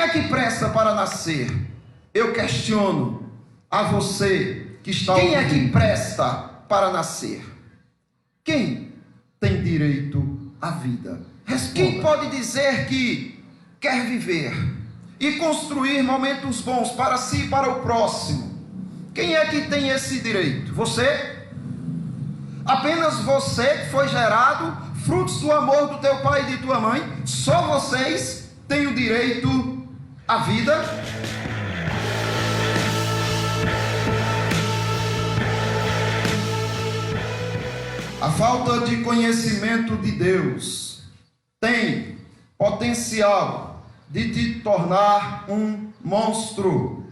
é que presta para nascer? Eu questiono a você que está ouvindo. Quem é que presta para nascer? Quem tem direito à vida? Responda. Quem pode dizer que quer viver e construir momentos bons para si e para o próximo? Quem é que tem esse direito? Você? Apenas você que foi gerado, frutos do amor do teu pai e de tua mãe? Só vocês têm o direito à vida? A falta de conhecimento de Deus tem potencial de te tornar um monstro.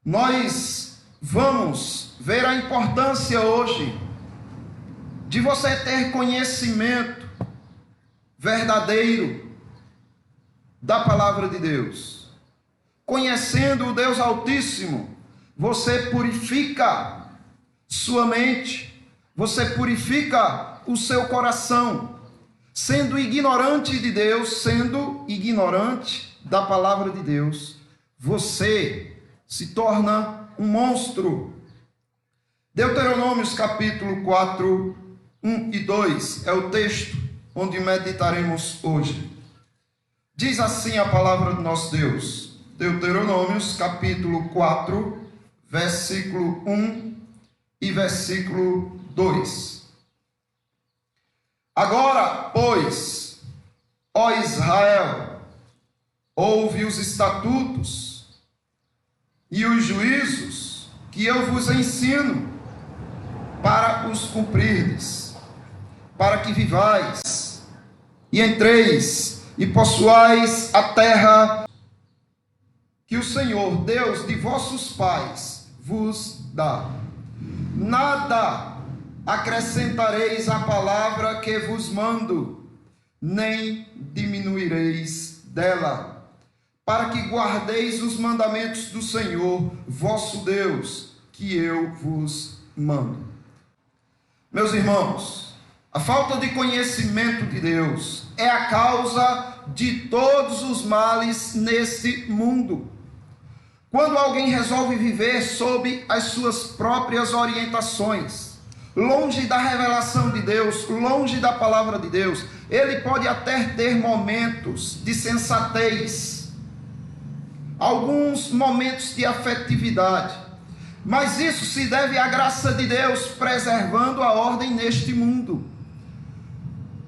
Nós vamos ver a importância hoje de você ter conhecimento verdadeiro da palavra de Deus. Conhecendo o Deus Altíssimo, você purifica sua mente, você purifica o seu coração. Sendo ignorante de Deus, sendo ignorante da palavra de Deus, você se torna um monstro. Deuteronômios capítulo 4, 1 e 2 é o texto onde meditaremos hoje. Diz assim a palavra do nosso Deus. Deuteronômios capítulo 4, versículo 1 e versículo 2. Agora, pois, ó Israel, ouve os estatutos e os juízos que eu vos ensino para os cumprirdes, para que vivais e entreis e possuais a terra que o Senhor, Deus de vossos pais, vos dá. Nada acrescentareis à palavra que vos mando, nem diminuireis dela, para que guardeis os mandamentos do Senhor, vosso Deus, que eu vos mando. Meus irmãos, a falta de conhecimento de Deus é a causa de todos os males nesse mundo. Quando alguém resolve viver sob as suas próprias orientações, longe da revelação de Deus, longe da palavra de Deus, ele pode até ter momentos de sensatez, alguns momentos de afetividade, mas isso se deve à graça de Deus preservando a ordem neste mundo.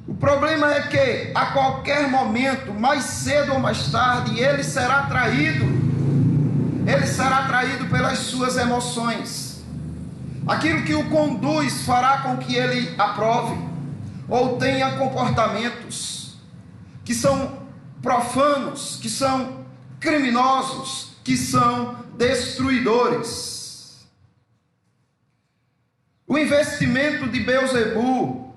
O problema é que a qualquer momento, mais cedo ou mais tarde, ele será traído pelas suas emoções. Aquilo que o conduz fará com que ele aprove ou tenha comportamentos que são profanos, que são criminosos, que são destruidores. O investimento de Beelzebu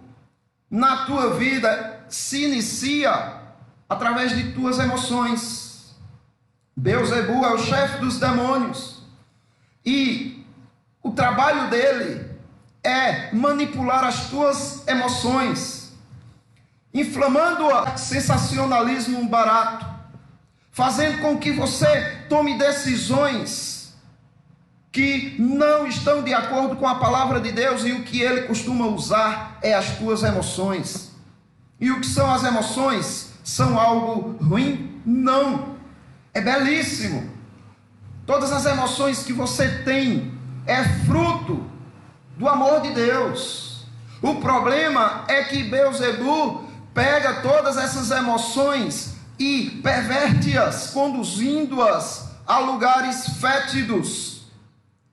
na tua vida se inicia através de tuas emoções. Beelzebu é o chefe dos demônios e o trabalho dele é manipular as tuas emoções, inflamando-a, sensacionalismo barato, fazendo com que você tome decisões que não estão de acordo com a palavra de Deus, e o que ele costuma usar é as tuas emoções. E o que são as emoções? São algo ruim? Não, é belíssimo. Todas as emoções que você tem é fruto do amor de Deus. O problema é que Beelzebu pega todas essas emoções e perverte-as, conduzindo-as a lugares fétidos,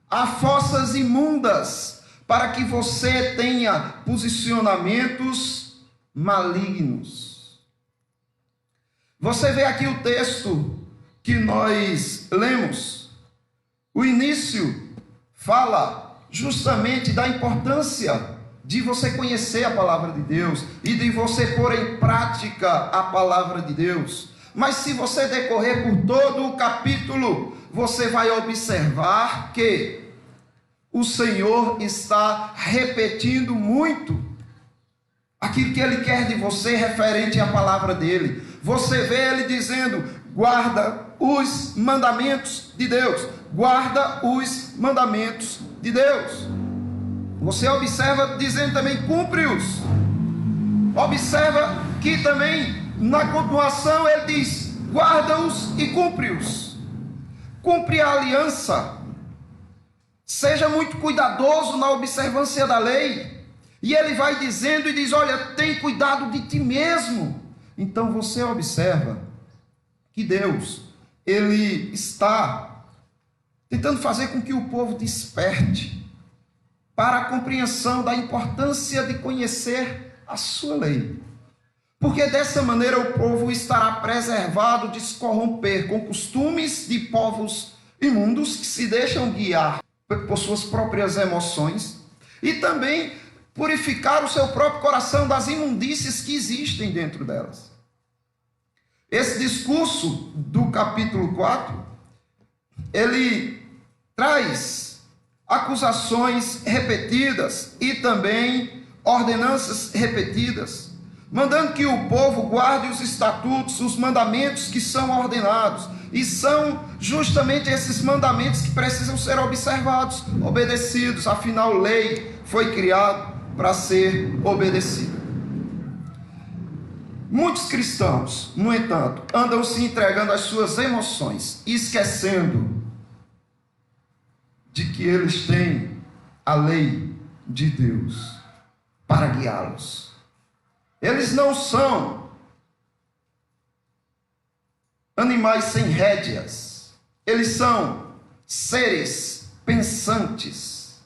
a fossas imundas, para que você tenha posicionamentos malignos. Você vê aqui o texto que nós lemos. O início fala justamente da importância de você conhecer a palavra de Deus e de você pôr em prática a palavra de Deus. Mas se você decorrer por todo o capítulo, você vai observar que o Senhor está repetindo muito aquilo que Ele quer de você referente à palavra dEle. você vê ele dizendo: guarda os mandamentos de Deus, guarda os mandamentos de Deus. Você observa dizendo também: cumpre-os. Observa que também na continuação ele diz: guarda-os e cumpre-os. Cumpre a aliança. Seja muito cuidadoso na observância da lei. E ele vai dizendo e diz: olha, tem cuidado de ti mesmo. Então você observa que Deus, ele está tentando fazer com que o povo desperte para a compreensão da importância de conhecer a sua lei. Porque dessa maneira o povo estará preservado de se corromper com costumes de povos imundos que se deixam guiar por suas próprias emoções, e também purificar o seu próprio coração das imundícias que existem dentro delas. Esse discurso do capítulo 4, ele traz acusações repetidas e também ordenanças repetidas, mandando que o povo guarde os estatutos, os mandamentos que são ordenados. E são justamente esses mandamentos que precisam ser observados, obedecidos. Afinal, lei foi criada para ser obedecida. Muitos cristãos, no entanto, andam se entregando às suas emoções, esquecendo de que eles têm a lei de Deus para guiá-los. Eles não são animais sem rédeas, eles são seres pensantes.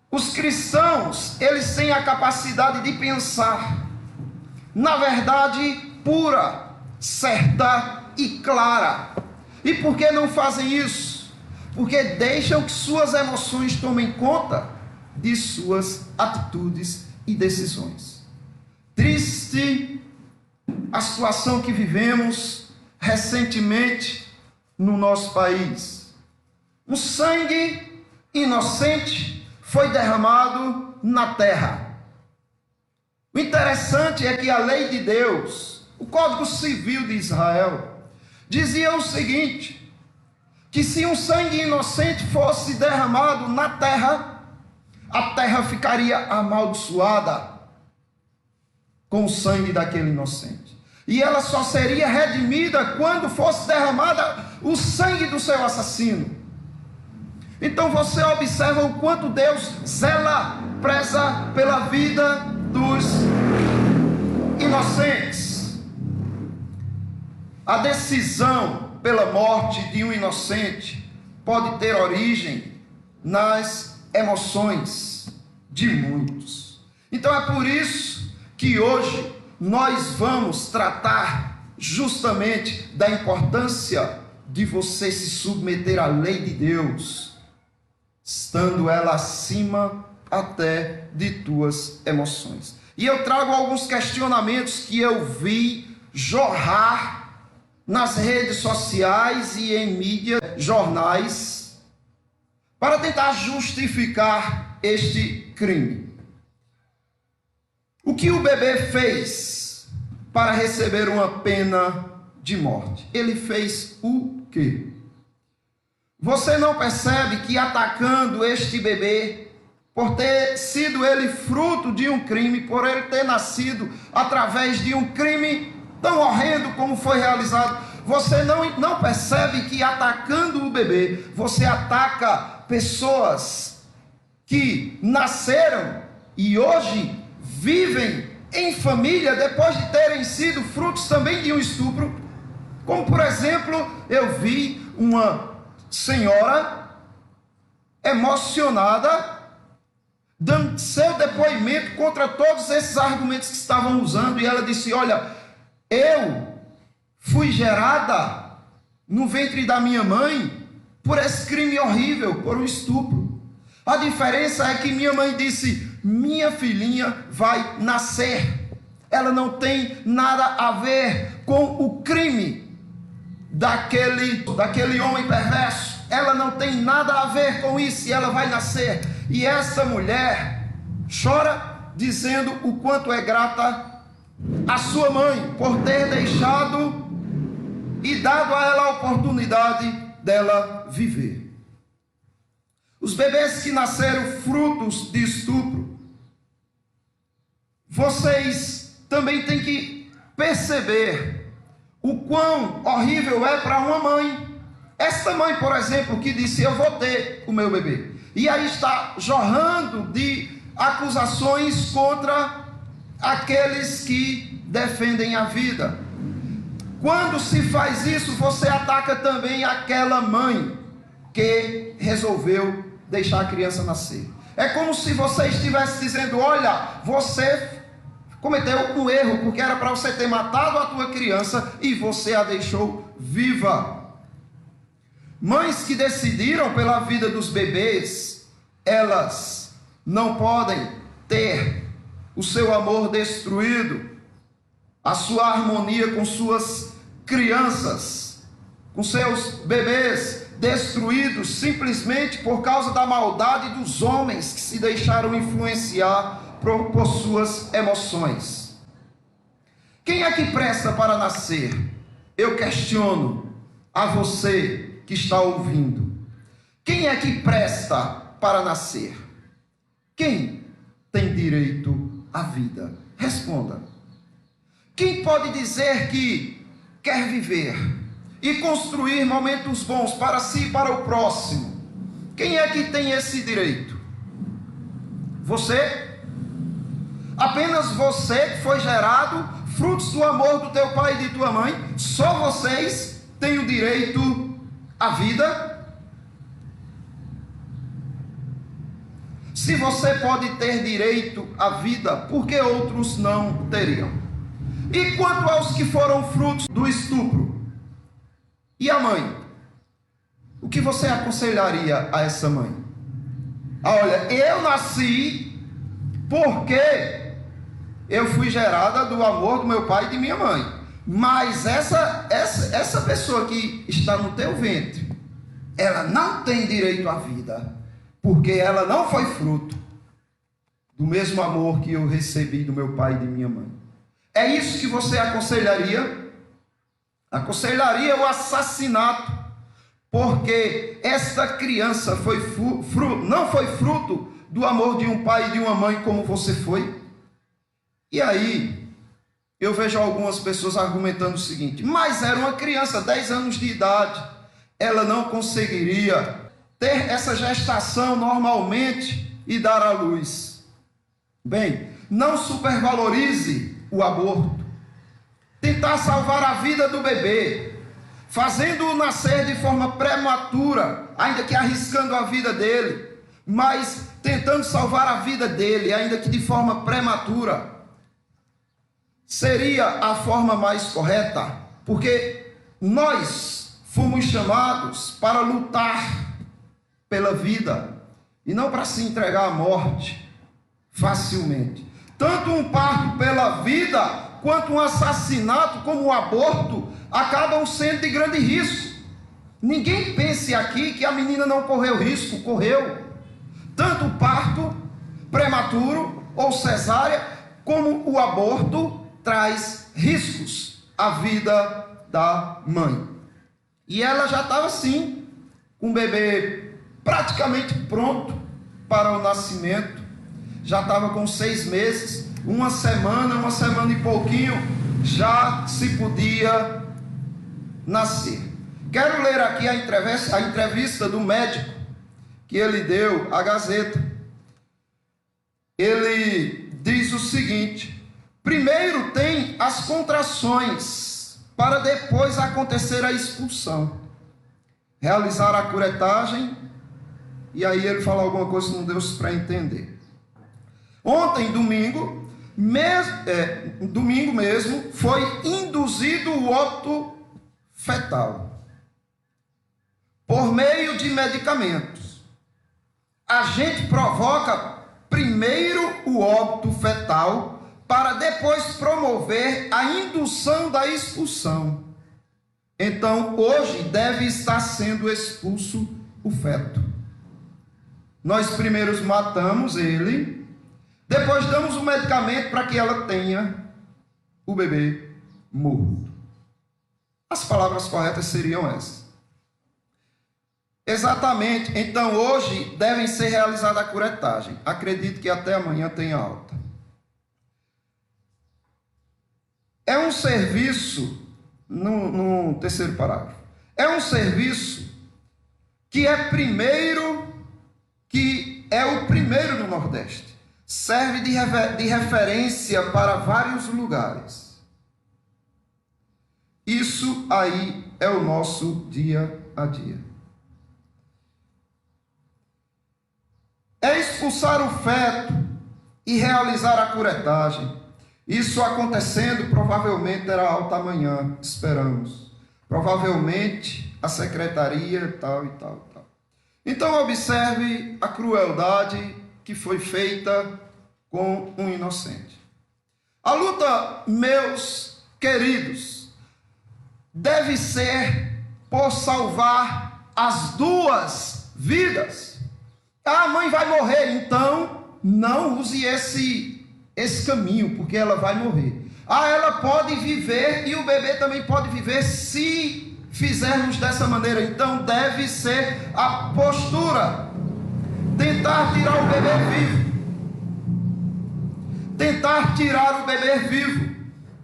Os cristãos, eles têm a capacidade de pensar, na verdade pura, certa e clara. E por que não fazem isso? Porque deixam que suas emoções tomem conta de suas atitudes e decisões. Triste a situação que vivemos recentemente no nosso país. Um sangue inocente foi derramado na terra. O interessante é que a lei de Deus, o Código Civil de Israel, dizia o seguinte: que se um sangue inocente fosse derramado na terra, a terra ficaria amaldiçoada com o sangue daquele inocente. E ela só seria redimida quando fosse derramada o sangue do seu assassino. Então você observa o quanto Deus zela, preza pela vida dos inocentes. A decisão pela morte de um inocente pode ter origem nas emoções de muitos. Então é por isso que hoje nós vamos tratar justamente da importância de você se submeter à lei de Deus, estando ela acima até de tuas emoções. E eu trago alguns questionamentos que eu vi jorrar nas redes sociais e em mídias, jornais, para tentar justificar este crime. O que o bebê fez para receber uma pena de morte? Ele fez o quê? Você não percebe que atacando este bebê, por ter sido ele fruto de um crime, por ele ter nascido através de um crime tão horrendo como foi realizado, você não percebe que atacando o bebê, você ataca pessoas que nasceram e hoje vivem em família depois de terem sido frutos também de um estupro. Como por exemplo, eu vi uma senhora emocionada dando seu depoimento contra todos esses argumentos que estavam usando, e ela disse: olha, eu fui gerada no ventre da minha mãe por esse crime horrível, por um estupro. A diferença é que minha mãe disse: minha filhinha vai nascer. Ela não tem nada a ver com o crime daquele homem perverso. Ela não tem nada a ver com isso e ela vai nascer. E essa mulher chora dizendo o quanto é grata a sua mãe por ter deixado e dado a ela a oportunidade dela viver. Os bebês que nasceram frutos de estupro, vocês também têm que perceber o quão horrível é para uma mãe. Esta mãe, por exemplo, que disse: eu vou ter o meu bebê, e aí está jorrando de acusações contra aqueles que defendem a vida. Quando se faz isso, você ataca também aquela mãe que resolveu deixar a criança nascer. É como se você estivesse dizendo: olha, você cometeu um erro, porque era para você ter matado a tua criança e você a deixou viva. Mães que decidiram pela vida dos bebês, elas não podem ter o seu amor destruído, a sua harmonia com suas crianças, com seus bebês destruídos, simplesmente por causa da maldade dos homens que se deixaram influenciar por suas emoções. Quem é que presta para nascer? Eu questiono a você que está ouvindo. Quem é que presta para nascer? Quem tem direito à vida? Responda. Quem pode dizer que quer viver e construir momentos bons para si e para o próximo? Quem é que tem esse direito? Você? Apenas você que foi gerado frutos do amor do teu pai e de tua mãe? Só vocês têm o direito à vida? Se você pode ter direito à vida, por que outros não teriam? E quanto aos que foram frutos do estupro? E a mãe? O que você aconselharia a essa mãe? Olha, eu nasci porque eu fui gerada do amor do meu pai e de minha mãe. Mas essa pessoa que está no teu ventre, ela não tem direito à vida, porque ela não foi fruto do mesmo amor que eu recebi do meu pai e de minha mãe. É isso que você aconselharia? Aconselharia o assassinato, porque esta criança não foi fruto do amor de um pai e de uma mãe como você foi? E aí, eu vejo algumas pessoas argumentando o seguinte: mas era uma criança, 10 anos de idade, ela não conseguiria ter essa gestação normalmente e dar à luz. Bem, não supervalorize o aborto. Tentar salvar a vida do bebê, fazendo-o nascer de forma prematura, ainda que arriscando a vida dele, mas tentando salvar a vida dele, ainda que de forma prematura, seria a forma mais correta, porque nós fomos chamados para lutar pela vida e não para se entregar à morte facilmente. Tanto um parto pela vida quanto um assassinato como um aborto acabam sendo de grande risco. Ninguém pense aqui que a menina não correu risco, correu. Tanto o parto prematuro ou cesárea como o aborto traz riscos à vida da mãe. E ela já estava assim, com o bebê praticamente pronto para o nascimento. Já estava com 6 meses, uma semana e pouquinho, já se podia nascer. Quero ler aqui a entrevista do médico que ele deu à Gazeta. Ele diz o seguinte: primeiro tem as contrações, para depois acontecer a expulsão. Realizar a curetagem, e aí ele fala alguma coisa que não deu para entender. Ontem, domingo mesmo, foi induzido o óbito fetal, por meio de medicamentos. A gente provoca primeiro o óbito fetal, para depois promover a indução da expulsão. Então, hoje deve estar sendo expulso o feto. Nós primeiro matamos ele, depois damos o medicamento para que ela tenha o bebê morto. As palavras corretas seriam essas. Exatamente. Então, hoje devem ser realizada a curetagem. Acredito que até amanhã tenha alta. É um serviço, no terceiro parágrafo, é um serviço que é o primeiro no Nordeste. Serve de referência para vários lugares. Isso aí é o nosso dia a dia. É expulsar o feto e realizar a curetagem. Isso acontecendo, provavelmente terá alta amanhã, esperamos. Provavelmente a secretaria tal e tal e tal. Então observe a crueldade que foi feita com um inocente. A luta, meus queridos, deve ser por salvar as duas vidas. A mãe vai morrer, então não use esse caminho, porque ela vai morrer. Ela pode viver e o bebê também pode viver se fizermos dessa maneira. Então deve ser a postura. Tentar tirar o bebê vivo. Tentar tirar o bebê vivo,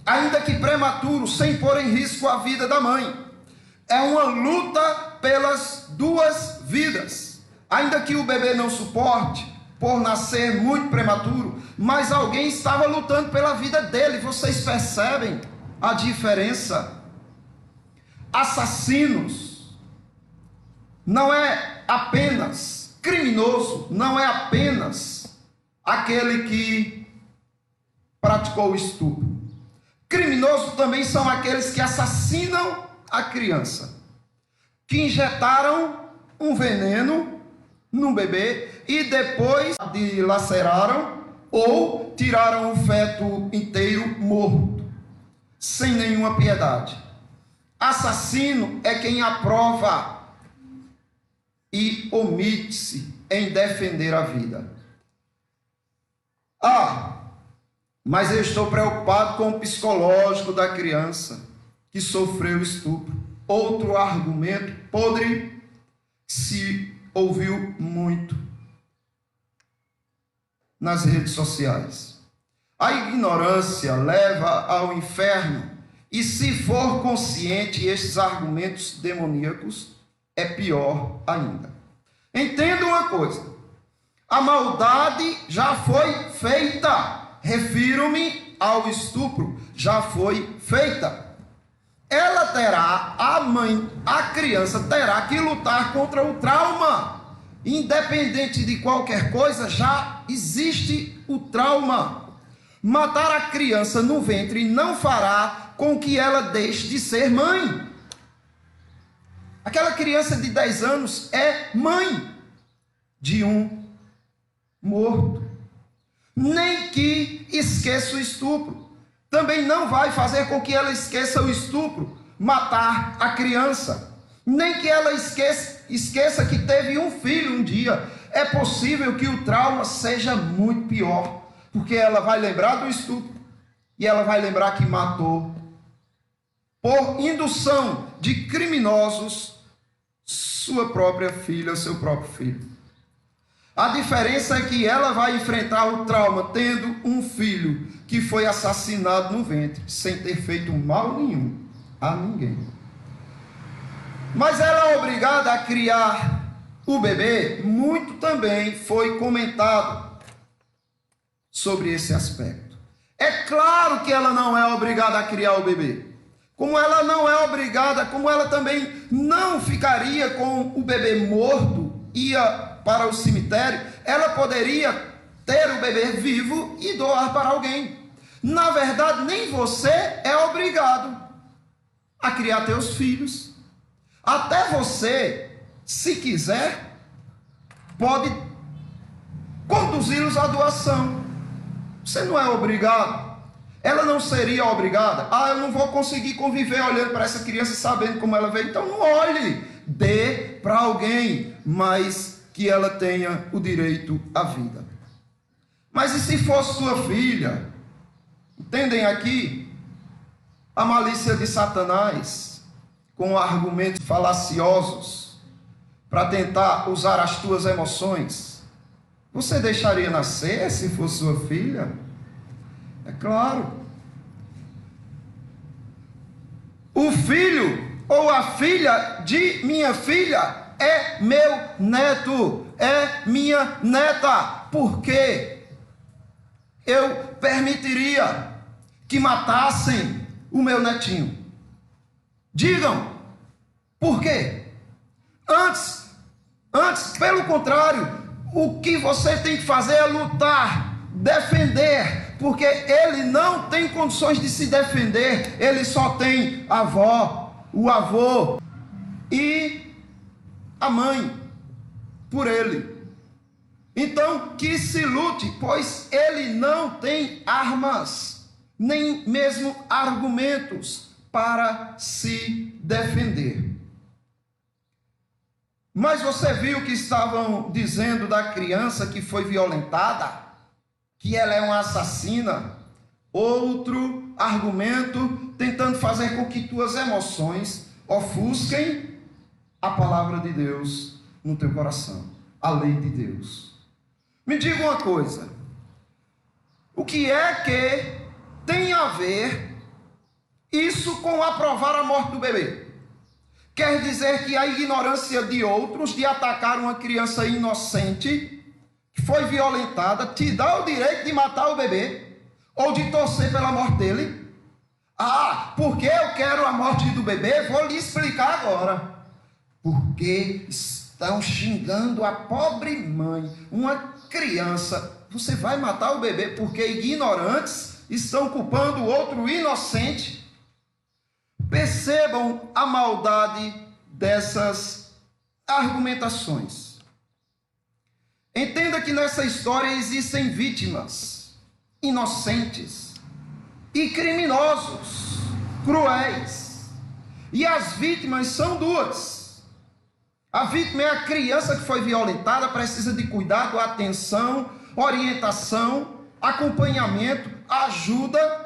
ainda que prematuro, sem pôr em risco a vida da mãe. É uma luta pelas duas vidas. Ainda que o bebê não suporte, por nascer muito prematuro, mas alguém estava lutando pela vida dele. Vocês percebem a diferença? Assassinos não é apenas criminoso, não é apenas aquele que praticou o estupro. Criminoso também são aqueles que assassinam a criança, que injetaram um veneno no bebê e depois dilaceraram ou tiraram o feto inteiro morto, sem nenhuma piedade. Assassino é quem aprova e omite-se em defender a vida. Mas eu estou preocupado com o psicológico da criança que sofreu estupro. Outro argumento podre se ouviu muito nas redes sociais. A ignorância leva ao inferno, e se for consciente estes argumentos demoníacos, é pior ainda. Entenda uma coisa: a maldade já foi feita. Refiro-me ao estupro, já foi feita. Ela terá, a criança terá que lutar contra o trauma. Independente de qualquer coisa, já existe o trauma. Matar a criança no ventre não fará com que ela deixe de ser mãe. Aquela criança de 10 anos é mãe de um morto. Nem que esqueça o estupro. Também não vai fazer com que ela esqueça o estupro, matar a criança. Nem que ela esqueça que teve um filho um dia. É possível que o trauma seja muito pior, porque ela vai lembrar do estupro e ela vai lembrar que matou, por indução de criminosos, sua própria filha, seu próprio filho. A diferença é que ela vai enfrentar o trauma tendo um filho que foi assassinado no ventre, sem ter feito mal nenhum a ninguém. Mas ela é obrigada a criar o bebê. Muito também foi comentado sobre esse aspecto. É claro que ela não é obrigada a criar o bebê. Como ela não é obrigada, como ela também não ficaria com o bebê morto, ia para o cemitério, ela poderia ter o bebê vivo e doar para alguém. Na verdade, nem você é obrigado a criar teus filhos. Até você, se quiser, pode conduzi-los à doação. Você não é obrigado. Ela não seria obrigada. Eu não vou conseguir conviver olhando para essa criança, sabendo como ela veio. Então não olhe, dê para alguém, mas que ela tenha o direito à vida. Mas e se fosse sua filha? Entendem aqui? a malícia de Satanás, com argumentos falaciosos, para tentar usar as tuas emoções, você deixaria nascer se fosse sua filha? É claro. O filho ou a filha de minha filha é meu neto, é minha neta. Por quê? Eu permitiria que matassem o meu netinho? Digam, por quê? Antes, pelo contrário, o que você tem que fazer é lutar, defender, porque ele não tem condições de se defender, ele só tem a avó, o avô e a mãe por ele. Então, que se lute, pois ele não tem armas, nem mesmo argumentos para se defender. Mas você viu que estavam dizendo da criança que foi violentada, que ela é uma assassina? Outro argumento tentando fazer com que tuas emoções ofusquem a palavra de Deus no teu coração, a lei de Deus. Me diga uma coisa, o que é que tem a ver isso com aprovar a morte do bebê? Quer dizer que a ignorância de outros de atacar uma criança inocente que foi violentada te dá o direito de matar o bebê ou de torcer pela morte dele? Ah, porque eu quero a morte do bebê? Vou lhe explicar agora. Porque estão xingando a pobre mãe, uma criança. Você vai matar o bebê porque ignorantes estão culpando o outro inocente? Percebam a maldade dessas argumentações. Entenda que nessa história existem vítimas inocentes e criminosos, cruéis. E as vítimas são duas. A vítima é a criança que foi violentada, precisa de cuidado, atenção, orientação, acompanhamento, ajuda.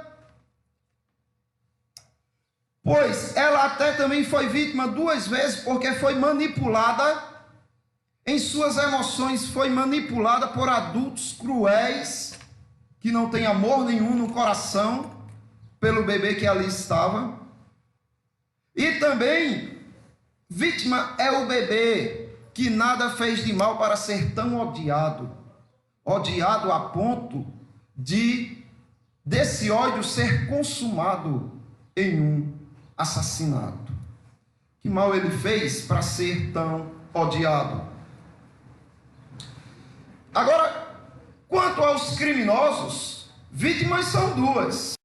Pois ela até também foi vítima duas vezes, porque foi manipulada em suas emoções, foi manipulada por adultos cruéis, que não têm amor nenhum no coração, pelo bebê que ali estava. E também, vítima é o bebê, que nada fez de mal para ser tão odiado, odiado a ponto de desse ódio ser consumado em um assassinato. Que mal ele fez para ser tão odiado? Agora, quanto aos criminosos, vítimas são duas.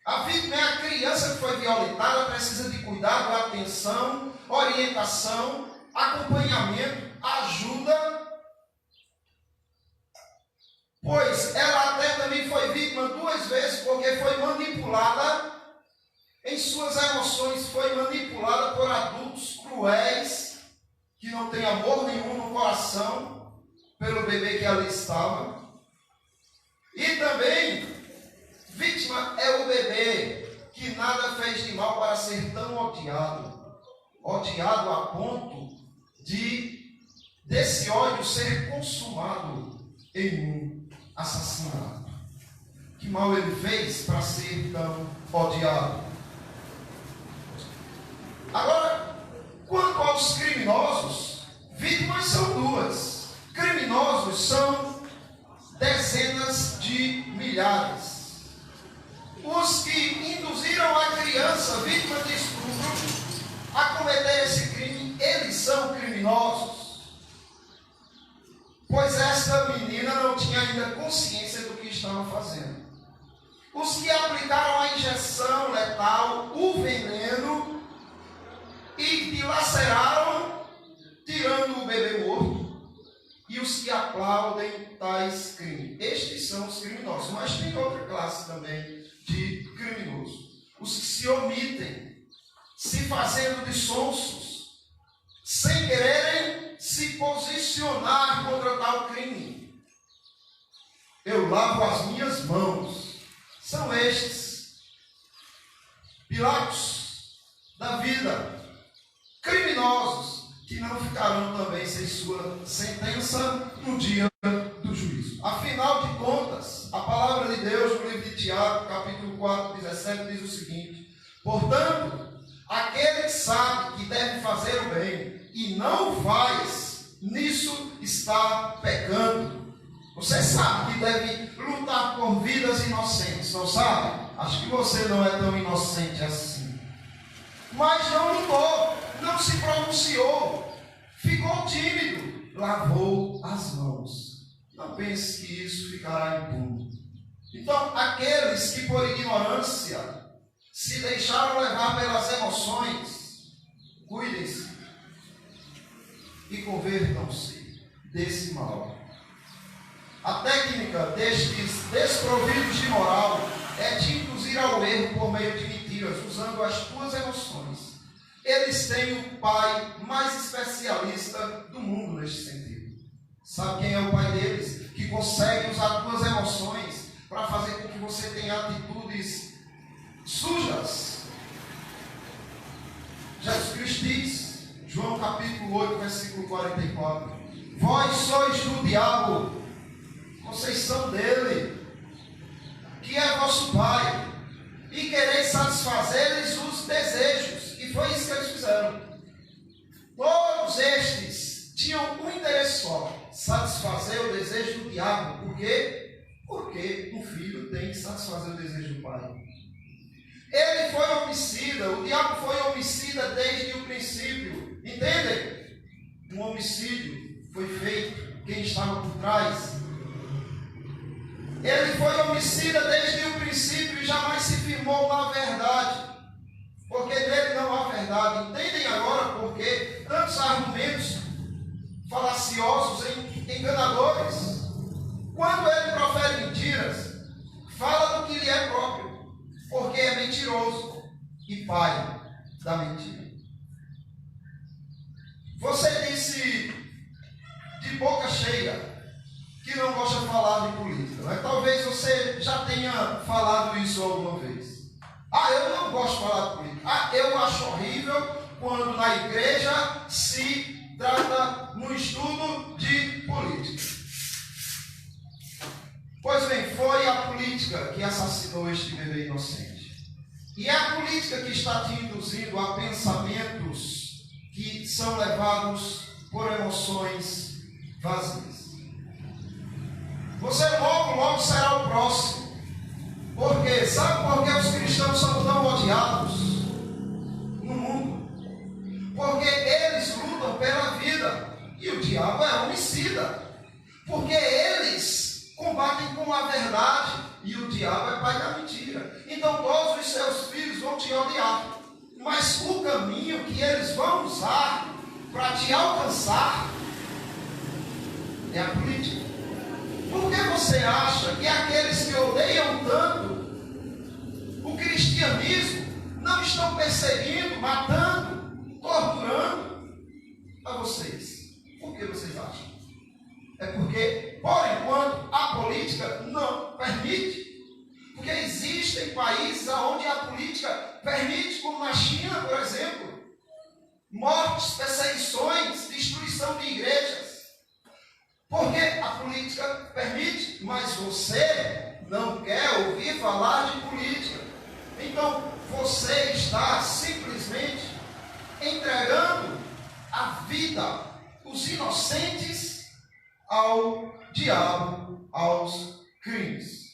A vítima é a criança que foi violentada, precisa de cuidado, atenção, orientação, acompanhamento, ajuda. Pois ela até também foi vítima duas vezes, porque foi manipulada em suas emoções, foi manipulada por adultos cruéis, que não têm amor nenhum no coração, pelo bebê que ali estava. E também, vítima é o bebê, que nada fez de mal para ser tão odiado, odiado a ponto de desse ódio ser consumado em um assassinato. Que mal ele fez para ser tão odiado? Agora, quanto aos criminosos, vítimas são duas. Criminosos são dezenas de milhares. Os que induziram a criança vítima de estupro a cometer esse crime, eles são criminosos. Pois esta menina não tinha ainda consciência do que estava fazendo. Os que aplicaram a injeção letal, o veneno, e dilaceraram, tirando o bebê morto, e os que aplaudem tais crimes. Estes são os criminosos, mas tem outra classe também de criminoso. Os que se omitem, se fazendo de sonsos, sem quererem se posicionar contra tal crime. Eu lavo as minhas mãos. São estes. Pilatos da vida, criminosos, que não ficarão também sem sua sentença no dia do juízo. Afinal de contas, a palavra de Deus no livro de Tiago, capítulo 4, 17, diz o seguinte: portanto, aquele que sabe que deve fazer o bem e não faz, nisso está pecando. Você sabe que deve lutar por vidas inocentes, não sabe? Acho que você não é tão inocente assim. Mas não lutou, não se pronunciou, ficou tímido, lavou as mãos. Não pense que isso ficará impune. Então, aqueles que por ignorância se deixaram levar pelas emoções, cuidem-se e convertam-se desse mal. A técnica destes desprovidos de moral é te induzir ao erro por meio de mentiras, usando as tuas emoções. Eles têm o pai mais especialista do mundo neste sentido. Sabe quem é o pai deles? Que consegue usar tuas emoções para fazer com que você tenha atitudes sujas. Jesus Cristo diz, João capítulo 8, versículo 44: vós sois do diabo, vocês são dele, que é vosso pai, e quereis satisfazer-lhes os desejos. E foi isso que eles fizeram. Todos estes tinham um interesse só: satisfazer o desejo do diabo. Por quê? Porque um filho tem que satisfazer o desejo do pai. Ele foi homicida, o diabo foi homicida desde o princípio. Entendem? Um homicídio foi feito, quem estava por trás? Ele foi homicida desde o princípio e jamais se firmou na verdade, porque nele não há verdade. Entendem agora por que tantos argumentos falaciosos, enganadores? Quando ele profere mentiras, fala do que lhe é próprio, porque é mentiroso e pai da mentira. Você disse de boca cheia que não gosta de falar de política, né? Talvez você já tenha falado isso alguma vez. Eu não gosto de falar de política. Eu acho horrível quando na igreja se trata no estudo de política. Pois bem, foi a política que assassinou este bebê inocente. E é a política que está te induzindo a pensamentos que são levados por emoções vazias. Você logo será o próximo. Por quê? Sabe por que os cristãos são tão odiados no mundo? Porque eles lutam pela vida e o diabo é homicida. Porque eles combatem com a verdade e o diabo é pai da mentira. Então todos os seus filhos vão te odiar. Mas o caminho que eles vão usar para te alcançar é a política. Por que você acha que aqueles que odeiam tanto o cristianismo não estão perseguindo, matando, torturando a vocês? Por que vocês acham? É porque, por enquanto, a política não permite. Porque existem países onde a política permite, como na China, por exemplo, mortes, perseguições, destruição de igrejas. Porque a política permite, mas você não quer ouvir falar de política. Então, você está simplesmente entregando a vida, os inocentes, ao diabo, aos crimes.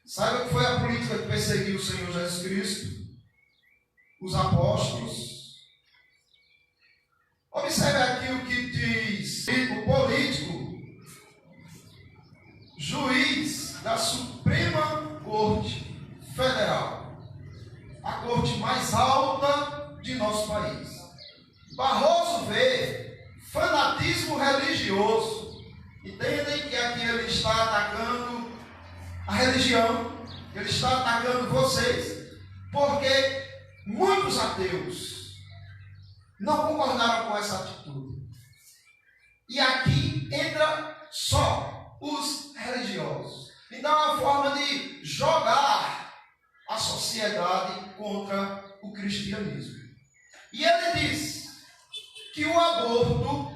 Sabe o que foi a política que perseguiu o Senhor Jesus Cristo? Os apóstolos. Observe aqui o que diz o político, juiz da Suprema Corte Federal, a corte mais alta de nosso país. Barroso vê fanatismo religioso. Entendem que aqui ele está atacando a religião, ele está atacando vocês, porque muitos ateus não concordaram com essa atitude. E aqui entra só os religiosos. Então é uma forma de jogar a a sociedade contra o cristianismo. E ele diz que o aborto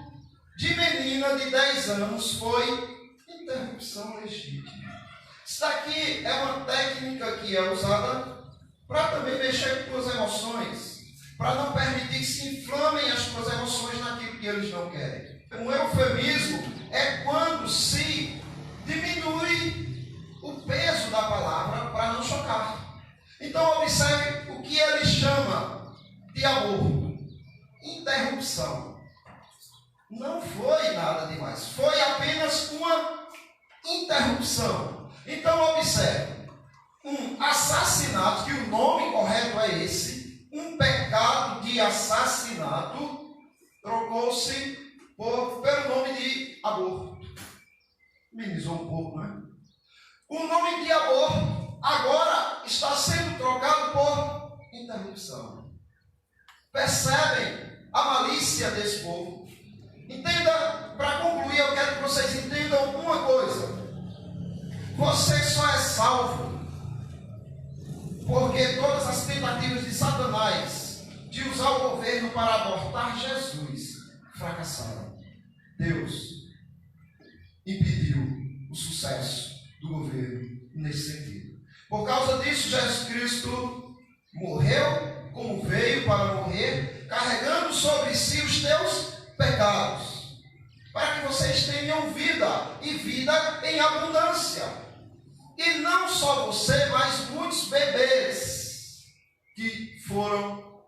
de menina de 10 anos foi interrupção legítima. Isso daqui é uma técnica que é usada para também mexer com as emoções, para não permitir que se inflamem as suas emoções naquilo que eles não querem. Um eufemismo é quando se diminui o peso da palavra para não chocar. Então observe o que ele chama de aborto. Interrupção. Não foi nada demais, foi apenas uma interrupção. Então observe, um assassinato, que o nome correto é esse, um pecado de assassinato, trocou-se pelo nome de aborto. Minimizou um pouco, não é? O nome de aborto agora está sendo trocado por interrupção. Percebem a malícia desse povo? Entenda, para concluir, eu quero que vocês entendam uma coisa. Você só é salvo porque todas as tentativas de Satanás de usar o governo para abortar Jesus fracassaram. Deus impediu o sucesso do governo nesse sentido. Por causa disso, Jesus Cristo morreu como veio para morrer, carregando sobre si os teus pecados, para que vocês tenham vida, e vida em abundância. E não só você, mas muitos bebês que foram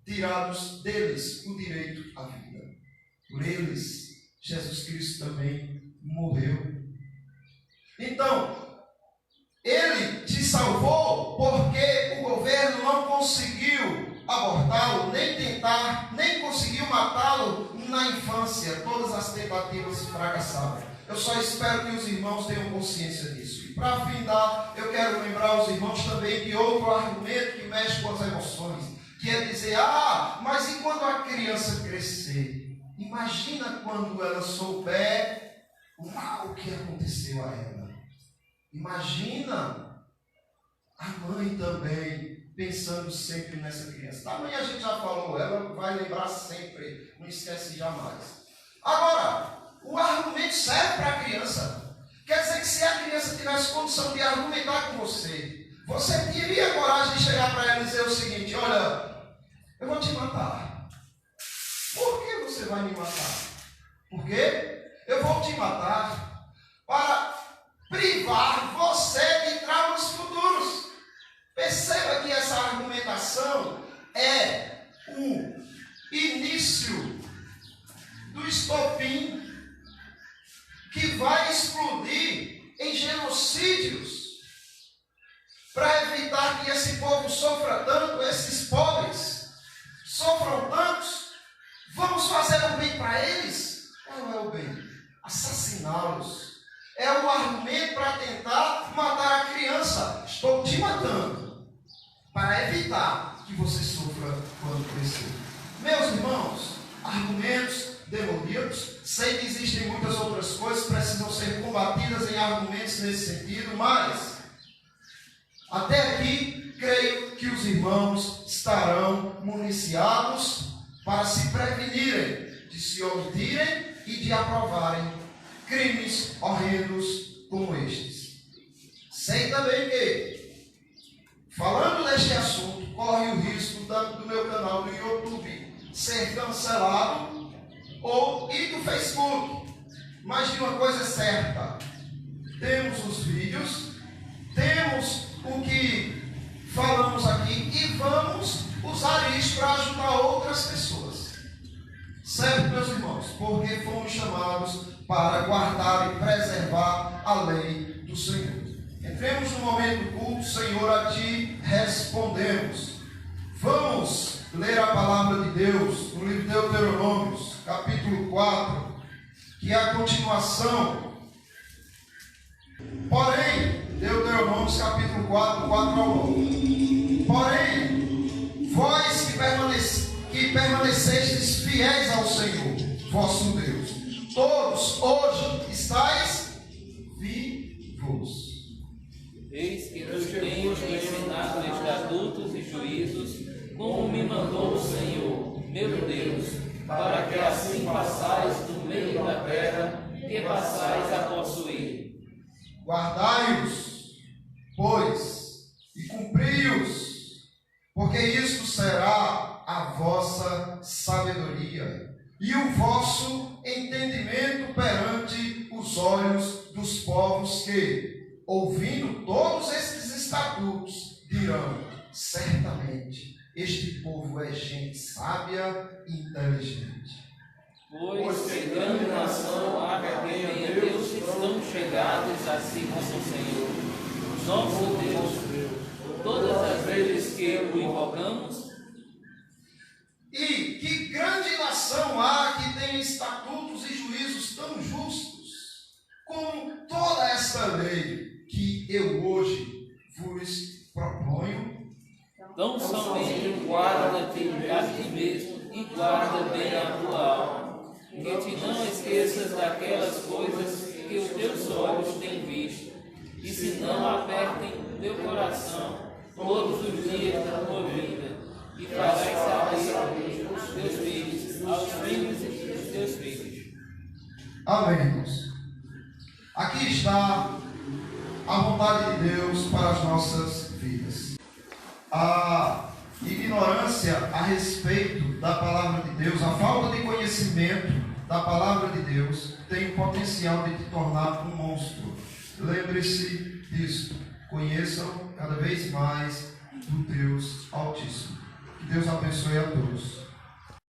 tirados deles o direito à vida. Por eles, Jesus Cristo também morreu. Então, ele te salvou porque o governo não conseguiu abortá-lo, nem tentar, nem conseguiu matá-lo na infância. Todas as tentativas fracassaram. Eu só espero que os irmãos tenham consciência disso. E para findar, eu quero lembrar os irmãos também de outro argumento que mexe com as emoções, que é dizer, mas e quando a criança crescer? Imagina quando ela souber o mal que aconteceu a ela. Imagina a mãe também pensando sempre nessa criança. Da mãe a gente já falou, ela vai lembrar sempre, não esquece jamais. Agora, o argumento serve para a criança. Quer dizer que se a criança tivesse condição de argumentar com você, você teria coragem de chegar para ela e dizer o seguinte: olha, eu vou te matar. Por que você vai me matar? Porque eu vou te matar para privar você de traumas futuros. Perceba que essa argumentação é o início do estopim que vai explodir em genocídios para evitar que esse povo sofra tanto, esses pobres sofram tantos. Vamos fazer o bem para eles? Qual é o bem? Assassiná-los. É o argumento para tentar matar a criança. Estou te matando para evitar que você sofra quando crescer. Meus irmãos, argumentos demoníacos, sei que existem muitas outras coisas que precisam ser combatidas em argumentos nesse sentido, mas até aqui creio que os irmãos estarão municiados para se prevenirem de se omitirem e de aprovarem crimes horrendos como estes. Sei também que, falando deste assunto, corre o risco tanto do meu canal do YouTube ser cancelado e do Facebook. Mas de uma coisa é certa: temos os vídeos, temos o que falamos aqui e vamos usar isso para ajudar outras pessoas. Certo, meus irmãos? Porque fomos chamados para guardar e preservar a lei do Senhor. Entremos no momento do culto. Senhor, a Ti respondemos. Vamos ler a palavra de Deus no livro de Deuteronômios, capítulo 4, que é a continuação. Porém, Deuteronômios capítulo 4, 4 ao 9. Porém, vós que permanecestes fiéis ao Senhor, vosso Deus, todos hoje estáis vivos. Eis que vos tenho ensinado passais no meio da terra, que passais a possuir. Guardai-os, pois, e cumpri-os, porque isto será a vossa sabedoria e o vosso entendimento perante os olhos dos povos que, ouvindo todos estes estatutos, dirão: certamente este povo é gente sábia e inteligente. Pois que grande nação há quem a Deus estão chegados assim como o Senhor, nosso Deus, todas as vezes que o invocamos. E que grande nação há que tem estatutos e juízos tão justos, como toda esta lei que eu hoje vos proponho? Tão somente guarda-te a ti mesmo e guarda bem a tua alma, que te não esqueças daquelas coisas que os teus olhos têm visto, e se não apertem o teu coração todos os dias da tua vida, e farás saber os teus filhos, aos filhos dos teus filhos. Amém, irmãos. Aqui está a vontade de Deus para as nossas vidas. A ignorância a respeito da palavra de Deus, a falta de conhecimento da palavra de Deus, tem o potencial de te tornar um monstro. Lembre-se disso. Conheçam cada vez mais do Deus Altíssimo. Que Deus abençoe a todos.